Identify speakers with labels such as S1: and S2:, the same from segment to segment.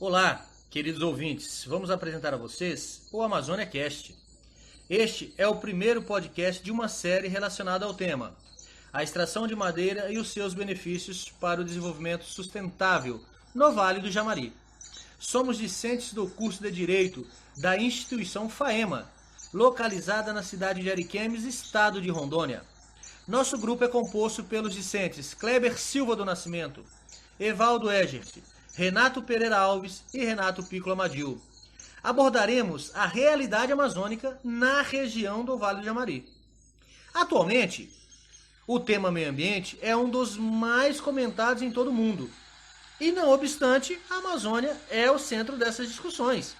S1: Olá, queridos ouvintes. Vamos apresentar a vocês o Amazônia Cast. Este é o primeiro podcast de uma série relacionada ao tema: a extração de madeira e os seus benefícios para o desenvolvimento sustentável no Vale do Jamari. Somos discentes do curso de Direito da instituição FAEMA, localizada na cidade de Ariquemes, estado de Rondônia. Nosso grupo é composto pelos discentes Kleber Silva do Nascimento, Evaldo Egert, Renato Pereira Alves e Renato Piccolo Amadil. Abordaremos a realidade amazônica na região do Vale do Jamari. Atualmente, o tema meio ambiente é um dos mais comentados em todo o mundo. E não obstante, a Amazônia é o centro dessas discussões.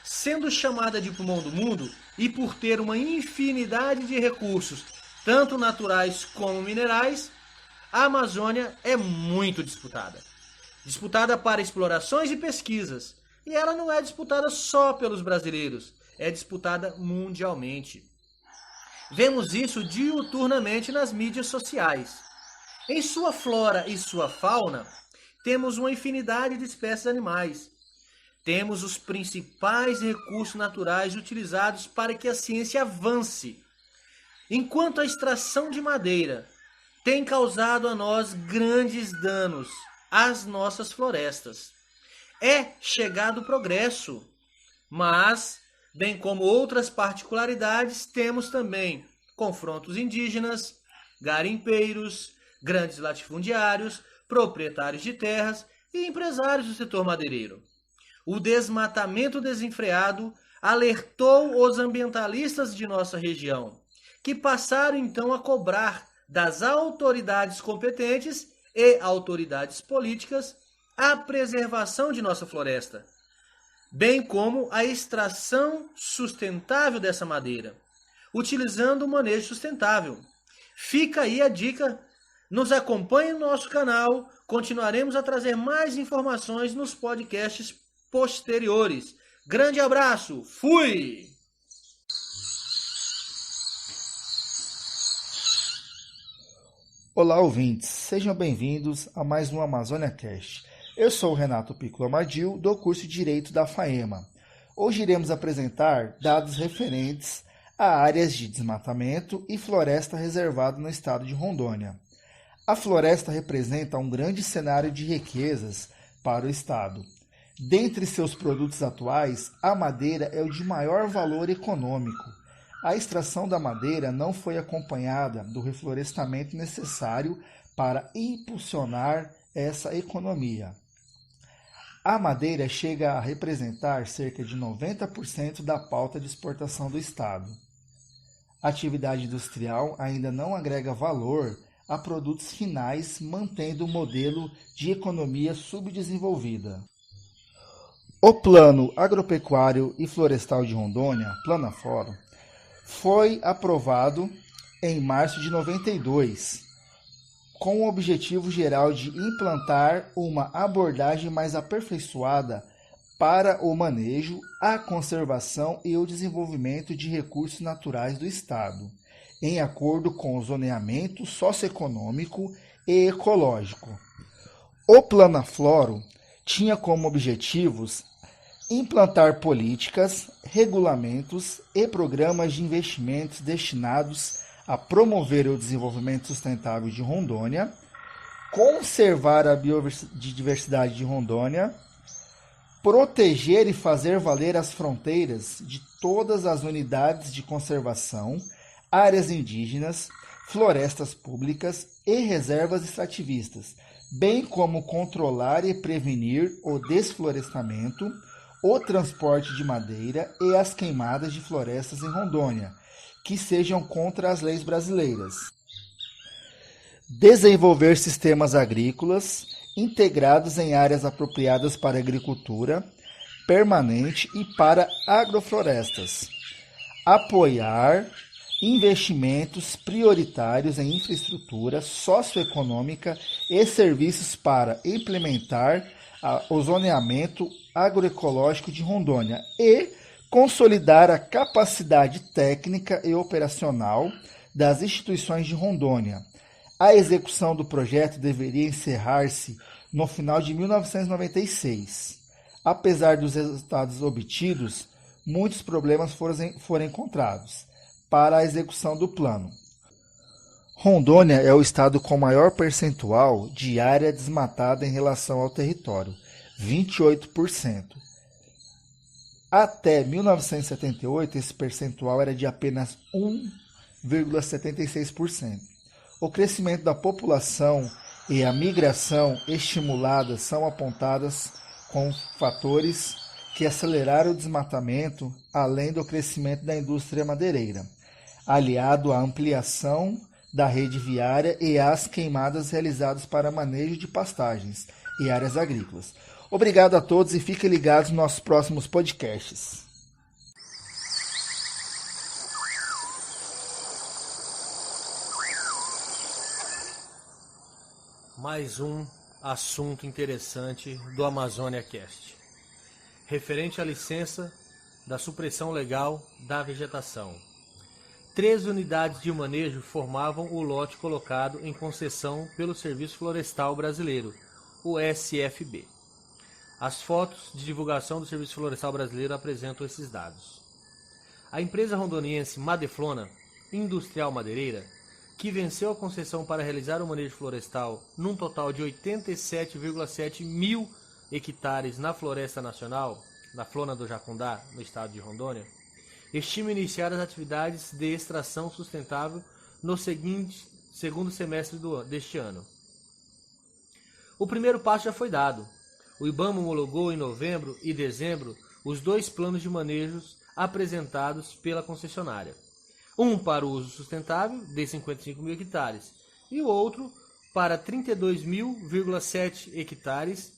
S1: Sendo chamada de pulmão do mundo e por ter uma infinidade de recursos, tanto naturais como minerais, a Amazônia é muito disputada. Disputada para explorações e pesquisas. E ela não é disputada só pelos brasileiros, é disputada mundialmente. Vemos isso diuturnamente nas mídias sociais. Em sua flora e sua fauna, temos uma infinidade de espécies animais. Temos os principais recursos naturais utilizados para que a ciência avance. Enquanto a extração de madeira tem causado a nós grandes danos às nossas florestas. É chegado o progresso, mas, bem como outras particularidades, temos também confrontos indígenas, garimpeiros, grandes latifundiários, proprietários de terras e empresários do setor madeireiro. O desmatamento desenfreado alertou os ambientalistas de nossa região, que passaram então a cobrar das autoridades competentes e autoridades políticas a preservação de nossa floresta, bem como a extração sustentável dessa madeira, utilizando o manejo sustentável. Fica aí a dica, nos acompanhe no nosso canal, continuaremos a trazer mais informações nos podcasts posteriores. Grande abraço, fui!
S2: Olá, ouvintes, sejam bem-vindos a mais um Amazônia Cast. Eu sou o Renato Piccolo Amadil, do curso de Direito da FAEMA. Hoje iremos apresentar dados referentes a áreas de desmatamento e floresta reservada no estado de Rondônia. A floresta representa um grande cenário de riquezas para o estado. Dentre seus produtos atuais, a madeira é o de maior valor econômico. A extração da madeira não foi acompanhada do reflorestamento necessário para impulsionar essa economia. A madeira chega a representar cerca de 90% da pauta de exportação do estado. A atividade industrial ainda não agrega valor a produtos finais, mantendo o modelo de economia subdesenvolvida. O Plano Agropecuário e Florestal de Rondônia, Planaflora, foi aprovado em março de 92, com o objetivo geral de implantar uma abordagem mais aperfeiçoada para o manejo, a conservação e o desenvolvimento de recursos naturais do Estado, em acordo com o zoneamento socioeconômico e ecológico. O Planaflora tinha como objetivos implantar políticas, regulamentos e programas de investimentos destinados a promover o desenvolvimento sustentável de Rondônia, conservar a biodiversidade de Rondônia, proteger e fazer valer as fronteiras de todas as unidades de conservação, áreas indígenas, florestas públicas e reservas extrativistas, bem como controlar e prevenir o desflorestamento, o transporte de madeira e as queimadas de florestas em Rondônia, que sejam contra as leis brasileiras. Desenvolver sistemas agrícolas integrados em áreas apropriadas para agricultura permanente e para agroflorestas. Apoiar investimentos prioritários em infraestrutura socioeconômica e serviços para implementar o zoneamento agroecológico de Rondônia e consolidar a capacidade técnica e operacional das instituições de Rondônia. A execução do projeto deveria encerrar-se no final de 1996. Apesar dos resultados obtidos, muitos problemas foram encontrados para a execução do plano. Rondônia é o estado com maior percentual de área desmatada em relação ao território, 28%. Até 1978, esse percentual era de apenas 1,76%. O crescimento da população e a migração estimuladas são apontadas como fatores que aceleraram o desmatamento, além do crescimento da indústria madeireira, aliado à ampliação da rede viária e às queimadas realizadas para manejo de pastagens e áreas agrícolas. Obrigado a todos e fiquem ligados nos nossos próximos podcasts.
S1: Mais um assunto interessante do Amazônia Cast, referente à licença da supressão legal da vegetação. 3 unidades de manejo formavam o lote colocado em concessão pelo Serviço Florestal Brasileiro, o SFB. As fotos de divulgação do Serviço Florestal Brasileiro apresentam esses dados. A empresa rondoniense Madeflona, industrial madeireira, que venceu a concessão para realizar o manejo florestal num total de 87,7 mil hectares na Floresta Nacional, na Flona do Jacundá, no estado de Rondônia, estima iniciar as atividades de extração sustentável no segundo semestre deste ano. O primeiro passo já foi dado. O IBAMA homologou em novembro e dezembro os 2 planos de manejos apresentados pela concessionária. Um para o uso sustentável, de 55 mil hectares, e o outro para 32.000,7 hectares.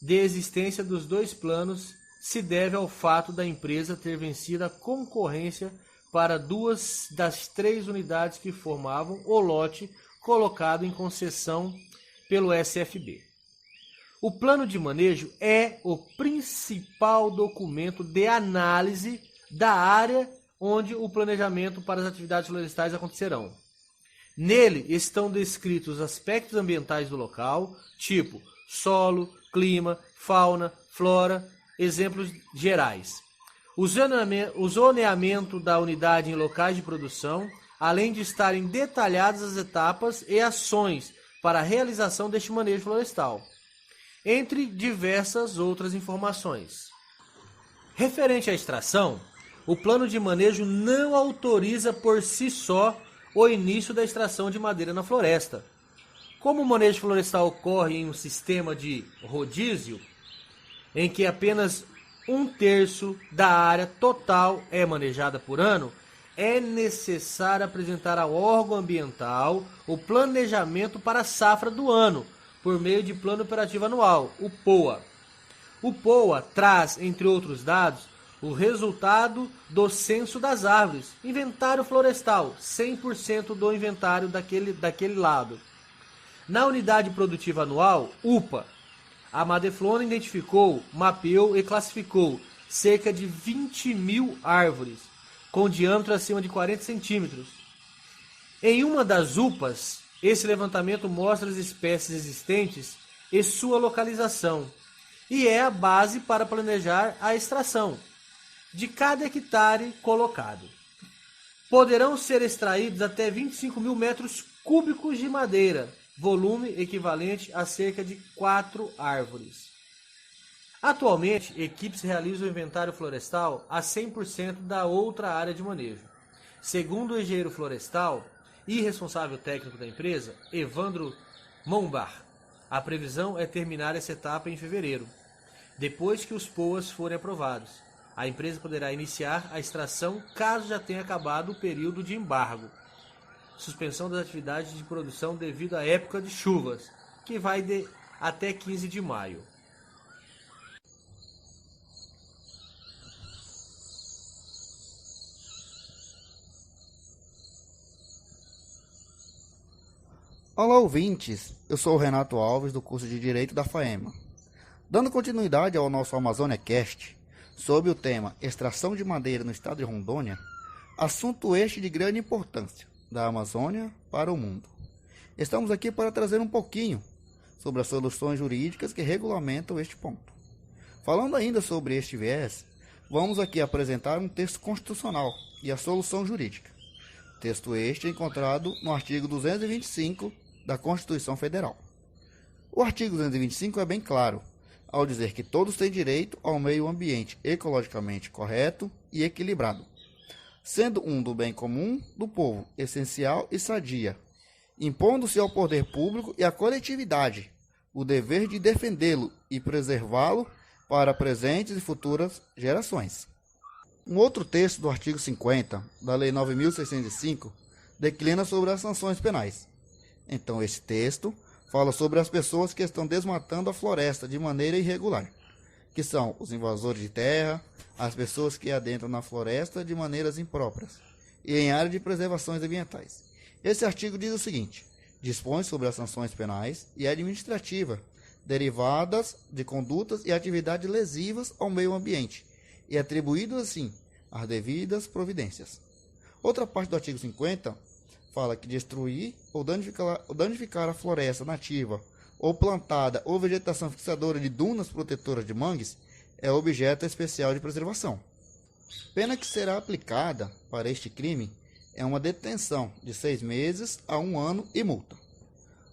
S1: De existência dos 2 planos se deve ao fato da empresa ter vencido a concorrência para 2 das 3 unidades que formavam o lote colocado em concessão pelo SFB. O plano de manejo é o principal documento de análise da área onde o planejamento para as atividades florestais acontecerão. Nele estão descritos os aspectos ambientais do local, tipo solo, clima, fauna, flora, exemplos gerais. O zoneamento da unidade em locais de produção, além de estarem detalhadas as etapas e ações para a realização deste manejo florestal, entre diversas outras informações. Referente à extração, o plano de manejo não autoriza por si só o início da extração de madeira na floresta. Como o manejo florestal ocorre em um sistema de rodízio, em que apenas 1/3 da área total é manejada por ano, é necessário apresentar ao órgão ambiental o planejamento para a safra do ano, por meio de Plano Operativo Anual, o POA. O POA traz, entre outros dados, o resultado do censo das árvores, inventário florestal, 100% do inventário daquele lado. Na unidade produtiva anual, UPA, a Madeflona identificou, mapeou e classificou cerca de 20 mil árvores, com diâmetro acima de 40 centímetros. Em uma das UPAs, esse levantamento mostra as espécies existentes e sua localização, e é a base para planejar a extração de cada hectare colocado. Poderão ser extraídos até 25 mil metros cúbicos de madeira, volume equivalente a cerca de 4 árvores. Atualmente, equipes realizam o inventário florestal a 100% da outra área de manejo. Segundo o engenheiro florestal e responsável técnico da empresa, Evandro Mombar, a previsão é terminar essa etapa em fevereiro. Depois que os POAs forem aprovados, a empresa poderá iniciar a extração caso já tenha acabado o período de embargo. Suspensão das atividades de produção devido à época de chuvas, que vai até 15 de maio.
S3: Olá, ouvintes! Eu sou o Renato Alves, do curso de Direito da FAEMA. Dando continuidade ao nosso Amazônia Cast, sobre o tema Extração de Madeira no estado de Rondônia, assunto este de grande importância, da Amazônia para o mundo. Estamos aqui para trazer um pouquinho sobre as soluções jurídicas que regulamentam este ponto. Falando ainda sobre este viés, vamos aqui apresentar um texto constitucional e a solução jurídica. Texto este é encontrado no artigo 225 da Constituição Federal. O artigo 225 é bem claro, ao dizer que todos têm direito ao meio ambiente ecologicamente correto e equilibrado, sendo um do bem comum do povo, essencial e sadia, impondo-se ao poder público e à coletividade o dever de defendê-lo e preservá-lo para presentes e futuras gerações. Um outro texto do artigo 50 da Lei 9.605 declina sobre as sanções penais. Então, esse texto fala sobre as pessoas que estão desmatando a floresta de maneira irregular, que são os invasores de terra, as pessoas que adentram na floresta de maneiras impróprias e em área de preservações ambientais. Esse artigo diz o seguinte: dispõe sobre as sanções penais e administrativas derivadas de condutas e atividades lesivas ao meio ambiente e atribuído assim as devidas providências. Outra parte do artigo 50 fala que destruir ou danificar a floresta nativa ou plantada ou vegetação fixadora de dunas protetoras de mangues é objeto especial de preservação. Pena que será aplicada para este crime é uma detenção de 6 meses a 1 ano e multa.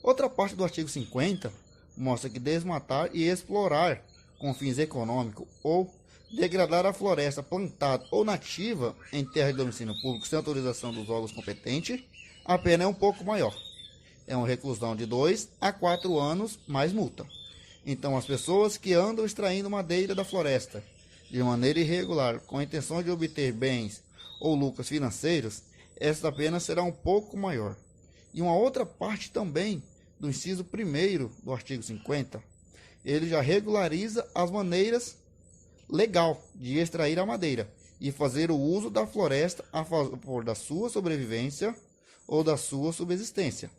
S3: Outra parte do artigo 50 mostra que desmatar e explorar com fins econômicos ou degradar a floresta plantada ou nativa em terra de domicílio público sem autorização dos órgãos competentes, a pena é um pouco maior. É uma reclusão de 2 a 4 anos mais multa. Então, as pessoas que andam extraindo madeira da floresta de maneira irregular, com a intenção de obter bens ou lucros financeiros, esta pena será um pouco maior. E uma outra parte também do inciso 1º do artigo 50, ele já regulariza as maneiras legal de extrair a madeira e fazer o uso da floresta a favor da sua sobrevivência ou da sua subsistência.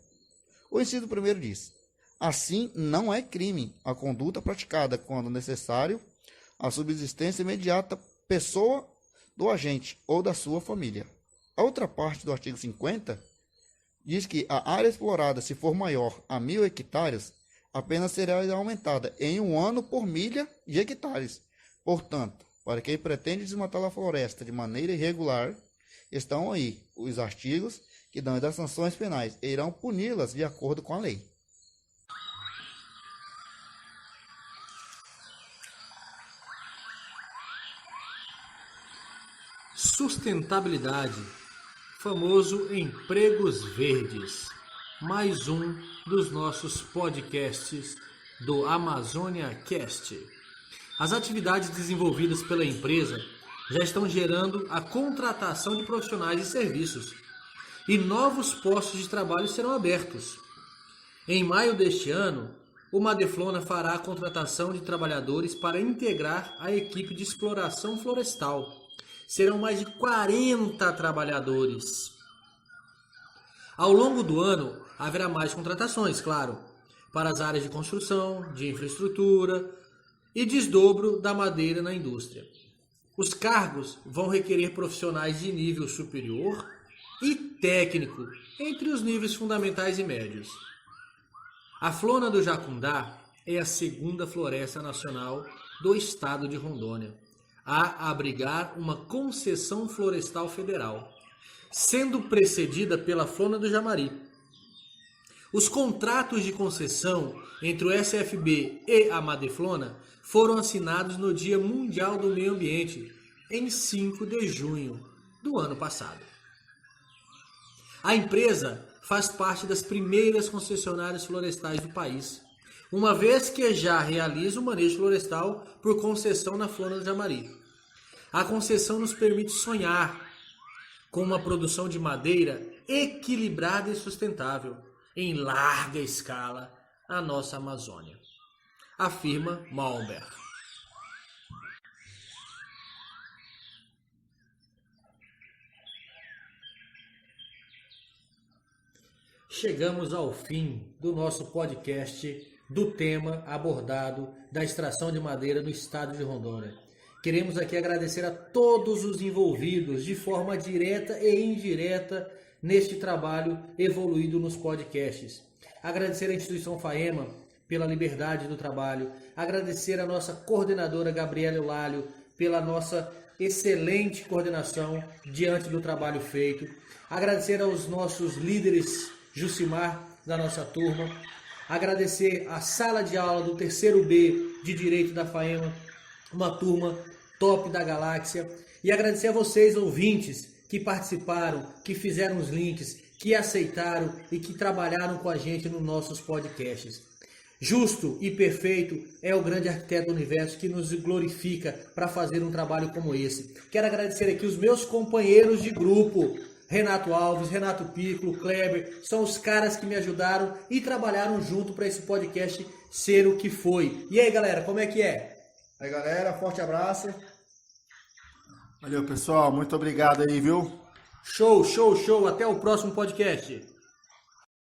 S3: O inciso 1º diz: assim, não é crime a conduta praticada quando necessário a subsistência imediata pessoa do agente ou da sua família. A outra parte do artigo 50 diz que a área explorada, se for maior a 1.000 hectares, apenas será aumentada em 1 ano por milha de hectares. Portanto, para quem pretende desmatar a floresta de maneira irregular, estão aí os artigos que dão das sanções penais e irão puni-las de acordo com a lei.
S1: Sustentabilidade, famoso empregos verdes, mais um dos nossos podcasts do Amazônia Cast. As atividades desenvolvidas pela empresa já estão gerando a contratação de profissionais e serviços, e novos postos de trabalho serão abertos. Em maio deste ano, o Madeflona fará a contratação de trabalhadores para integrar a equipe de exploração florestal. Serão mais de 40 trabalhadores. Ao longo do ano, haverá mais contratações, claro, para as áreas de construção, de infraestrutura e desdobro da madeira na indústria. Os cargos vão requerer profissionais de nível superior e técnico, entre os níveis fundamentais e médios. A Flona do Jacundá é a segunda floresta nacional do estado de Rondônia a abrigar uma concessão florestal federal, sendo precedida pela Flona do Jamari. Os contratos de concessão entre o SFB e a Madeflona foram assinados no Dia Mundial do Meio Ambiente, em 5 de junho do ano passado. A empresa faz parte das primeiras concessionárias florestais do país, uma vez que já realiza o manejo florestal por concessão na Flona do Jamari. A concessão nos permite sonhar com uma produção de madeira equilibrada e sustentável, em larga escala, na nossa Amazônia, afirma Malber. Chegamos ao fim do nosso podcast do tema abordado da extração de madeira no estado de Rondônia. Queremos aqui agradecer a todos os envolvidos de forma direta e indireta neste trabalho evoluído nos podcasts. Agradecer à instituição FAEMA pela liberdade do trabalho, agradecer a nossa coordenadora Gabriela Eulálio pela nossa excelente coordenação diante do trabalho feito, agradecer aos nossos líderes Jucimar da nossa turma, agradecer a sala de aula do terceiro B de Direito da FAEMA, uma turma top da galáxia, e agradecer a vocês ouvintes que participaram, que fizeram os links, que aceitaram e que trabalharam com a gente nos nossos podcasts. Justo e perfeito é o grande arquiteto do universo que nos glorifica para fazer um trabalho como esse. Quero agradecer aqui os meus companheiros de grupo, Renato Alves, Renato Piccolo, Kleber, são os caras que me ajudaram e trabalharam junto para esse podcast ser o que foi. E aí, galera, como é que é?
S2: Aí, galera, forte abraço. Valeu, pessoal, muito obrigado aí, viu?
S1: Show, show, show. Até o próximo podcast.